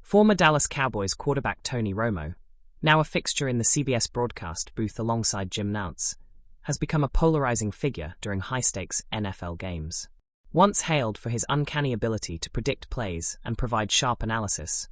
Former Dallas Cowboys quarterback Tony Romo, now a fixture in the CBS broadcast booth alongside Jim Nantz, has become a polarizing figure during high-stakes NFL games. Once hailed for his uncanny ability to predict plays and provide sharp analysis,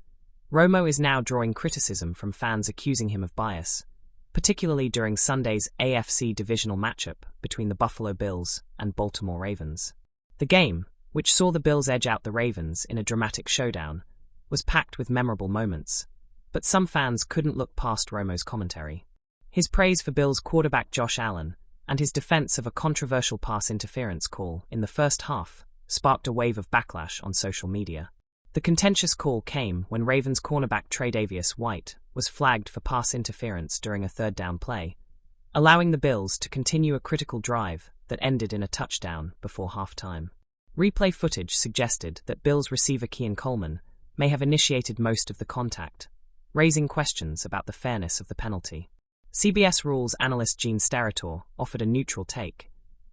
Romo is now drawing criticism from fans accusing him of bias, particularly during Sunday's AFC divisional matchup between the Buffalo Bills and Baltimore Ravens. The game, which saw the Bills edge out the Ravens in a dramatic showdown, was packed with memorable moments, but some fans couldn't look past Romo's commentary. His praise for Bills quarterback Josh Allen and his defense of a controversial pass interference call in the first half sparked a wave of backlash on social media. The contentious call came when Ravens cornerback Tre'Davious White was flagged for pass interference during a third down play, allowing the Bills to continue a critical drive that ended in a touchdown before halftime. Replay footage suggested that Bills receiver Keon Coleman may have initiated most of the contact, raising questions about the fairness of the penalty. CBS Rules analyst Gene Steratore offered a neutral take,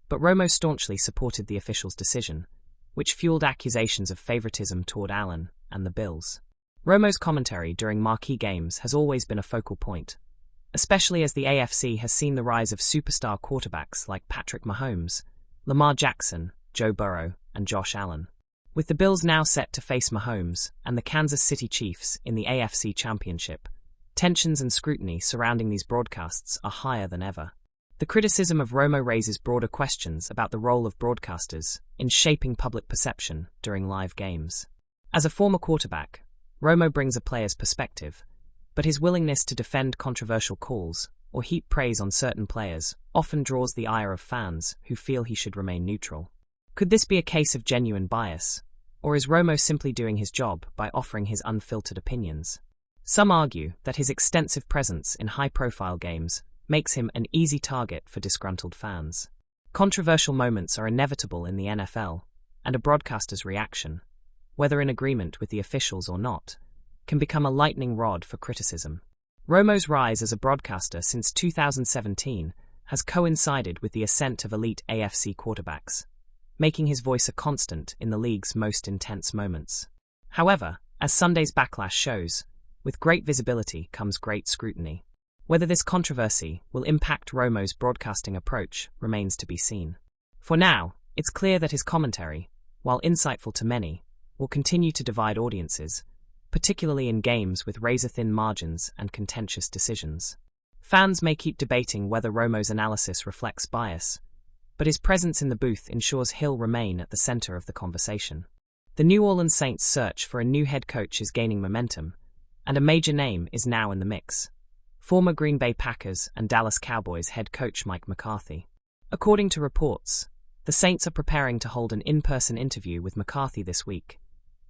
but Romo staunchly supported the official's decision, which fueled accusations of favoritism toward Allen and the Bills. Romo's commentary during marquee games has always been a focal point, especially as the AFC has seen the rise of superstar quarterbacks like Patrick Mahomes, Lamar Jackson, Joe Burrow, and Josh Allen. With the Bills now set to face Mahomes and the Kansas City Chiefs in the AFC Championship, tensions and scrutiny surrounding these broadcasts are higher than ever. The criticism of Romo raises broader questions about the role of broadcasters in shaping public perception during live games. As a former quarterback, Romo brings a player's perspective, but his willingness to defend controversial calls or heap praise on certain players often draws the ire of fans who feel he should remain neutral. Could this be a case of genuine bias, or is Romo simply doing his job by offering his unfiltered opinions? Some argue that his extensive presence in high-profile games makes him an easy target for disgruntled fans. Controversial moments are inevitable in the NFL, and a broadcaster's reaction, whether in agreement with the officials or not, can become a lightning rod for criticism. Romo's rise as a broadcaster since 2017 has coincided with the ascent of elite AFC quarterbacks, making his voice a constant in the league's most intense moments. However, as Sunday's backlash shows, with great visibility comes great scrutiny. Whether this controversy will impact Romo's broadcasting approach remains to be seen. For now, it's clear that his commentary, while insightful to many, will continue to divide audiences, particularly in games with razor-thin margins and contentious decisions. Fans may keep debating whether Romo's analysis reflects bias, but his presence in the booth ensures he'll remain at the center of the conversation. The New Orleans Saints' search for a new head coach is gaining momentum, and a major name is now in the mix: former Green Bay Packers and Dallas Cowboys head coach Mike McCarthy. According to reports, the Saints are preparing to hold an in-person interview with McCarthy this week,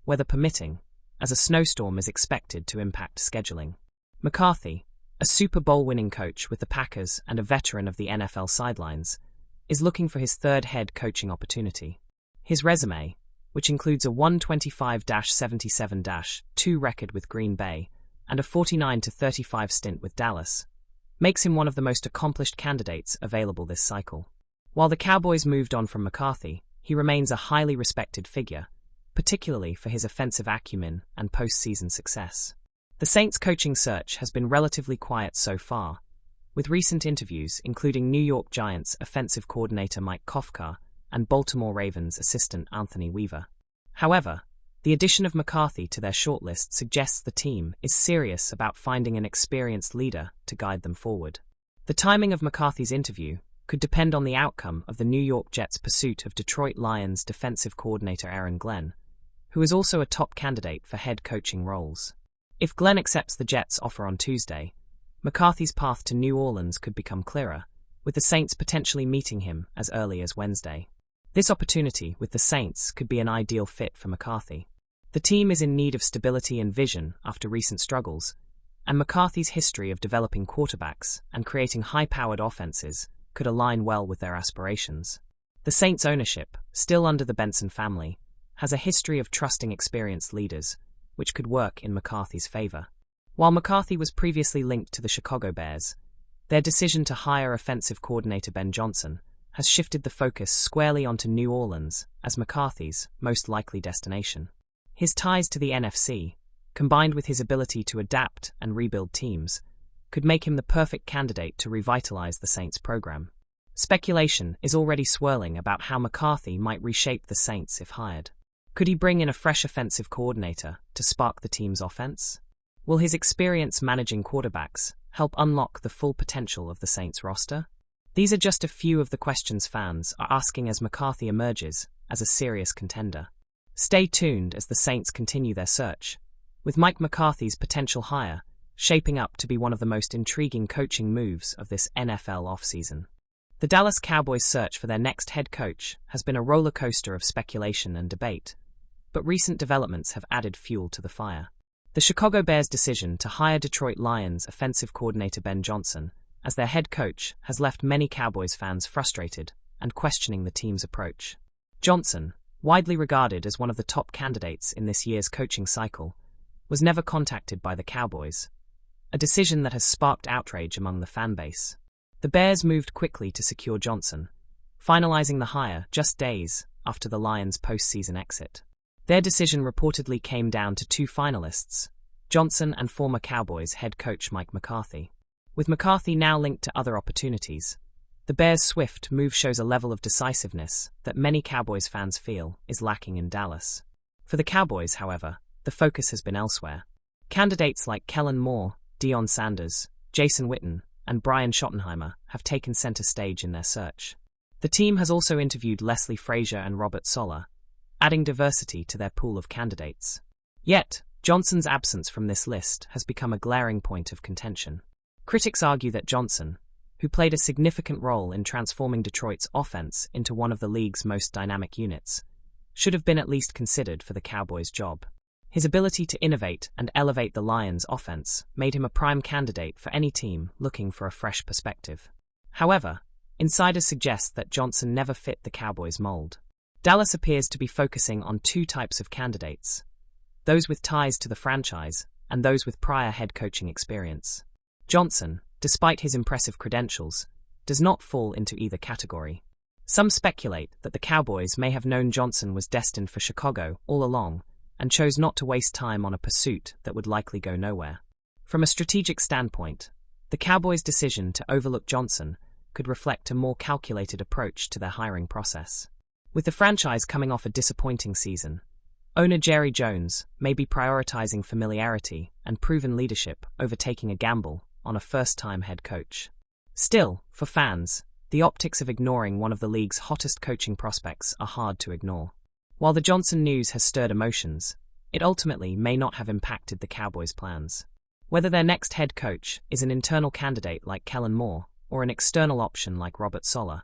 weather permitting, as a snowstorm is expected to impact scheduling. McCarthy, a Super Bowl-winning coach with the Packers and a veteran of the NFL sidelines, is looking for his third head coaching opportunity. His resume, which includes a 125-77-2 record with Green Bay and a 49-35 stint with Dallas, makes him one of the most accomplished candidates available this cycle. While the Cowboys moved on from McCarthy, he remains a highly respected figure, particularly for his offensive acumen and postseason success. The Saints' coaching search has been relatively quiet so far, with recent interviews including New York Giants offensive coordinator Mike Kafka and Baltimore Ravens assistant Anthony Weaver. However, the addition of McCarthy to their shortlist suggests the team is serious about finding an experienced leader to guide them forward. The timing of McCarthy's interview could depend on the outcome of the New York Jets' pursuit of Detroit Lions defensive coordinator Aaron Glenn, who is also a top candidate for head coaching roles. If Glenn accepts the Jets' offer on Tuesday, McCarthy's path to New Orleans could become clearer, with the Saints potentially meeting him as early as Wednesday. This opportunity with the Saints could be an ideal fit for McCarthy. The team is in need of stability and vision after recent struggles, and McCarthy's history of developing quarterbacks and creating high-powered offenses could align well with their aspirations. The Saints' ownership, still under the Benson family, has a history of trusting experienced leaders, which could work in McCarthy's favor. While McCarthy was previously linked to the Chicago Bears, their decision to hire offensive coordinator Ben Johnson has shifted the focus squarely onto New Orleans as McCarthy's most likely destination. His ties to the NFC, combined with his ability to adapt and rebuild teams, could make him the perfect candidate to revitalize the Saints program. Speculation is already swirling about how McCarthy might reshape the Saints if hired. Could he bring in a fresh offensive coordinator to spark the team's offense? Will his experience managing quarterbacks help unlock the full potential of the Saints roster? These are just a few of the questions fans are asking as McCarthy emerges as a serious contender. Stay tuned as the Saints continue their search, with Mike McCarthy's potential hire shaping up to be one of the most intriguing coaching moves of this NFL offseason. The Dallas Cowboys' search for their next head coach has been a roller coaster of speculation and debate, but recent developments have added fuel to the fire. The Chicago Bears' decision to hire Detroit Lions offensive coordinator Ben Johnson as their head coach has left many Cowboys fans frustrated and questioning the team's approach. Johnson, widely regarded as one of the top candidates in this year's coaching cycle, was never contacted by the Cowboys, a decision that has sparked outrage among the fan base. The Bears moved quickly to secure Johnson, finalizing the hire just days after the Lions' postseason exit. Their decision reportedly came down to two finalists, Johnson and former Cowboys head coach Mike McCarthy. With McCarthy now linked to other opportunities, the Bears' swift move shows a level of decisiveness that many Cowboys fans feel is lacking in Dallas. For the Cowboys, however, the focus has been elsewhere. Candidates like Kellen Moore, Deion Sanders, Jason Witten, and Brian Schottenheimer have taken center stage in their search. The team has also interviewed Leslie Frazier and Robert Saleh, adding diversity to their pool of candidates. Yet, Johnson's absence from this list has become a glaring point of contention. Critics argue that Johnson, who played a significant role in transforming Detroit's offense into one of the league's most dynamic units, should have been at least considered for the Cowboys' job. His ability to innovate and elevate the Lions' offense made him a prime candidate for any team looking for a fresh perspective. However, insiders suggest that Johnson never fit the Cowboys' mold. Dallas appears to be focusing on two types of candidates: those with ties to the franchise and those with prior head coaching experience. Johnson, despite his impressive credentials, does not fall into either category. Some speculate that the Cowboys may have known Johnson was destined for Chicago all along, and chose not to waste time on a pursuit that would likely go nowhere. From a strategic standpoint, the Cowboys' decision to overlook Johnson could reflect a more calculated approach to their hiring process. With the franchise coming off a disappointing season, owner Jerry Jones may be prioritizing familiarity and proven leadership over taking a gamble on a first-time head coach. Still, for fans, the optics of ignoring one of the league's hottest coaching prospects are hard to ignore. While the Johnson news has stirred emotions, it ultimately may not have impacted the Cowboys' plans. Whether their next head coach is an internal candidate like Kellen Moore or an external option like Robert Saleh,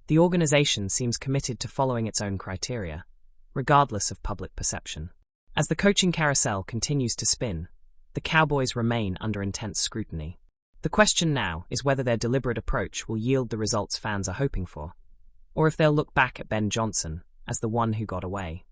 the organization seems committed to following its own criteria, regardless of public perception. As the coaching carousel continues to spin, the Cowboys remain under intense scrutiny. The question now is whether their deliberate approach will yield the results fans are hoping for, or if they'll look back at Ben Johnson as the one who got away.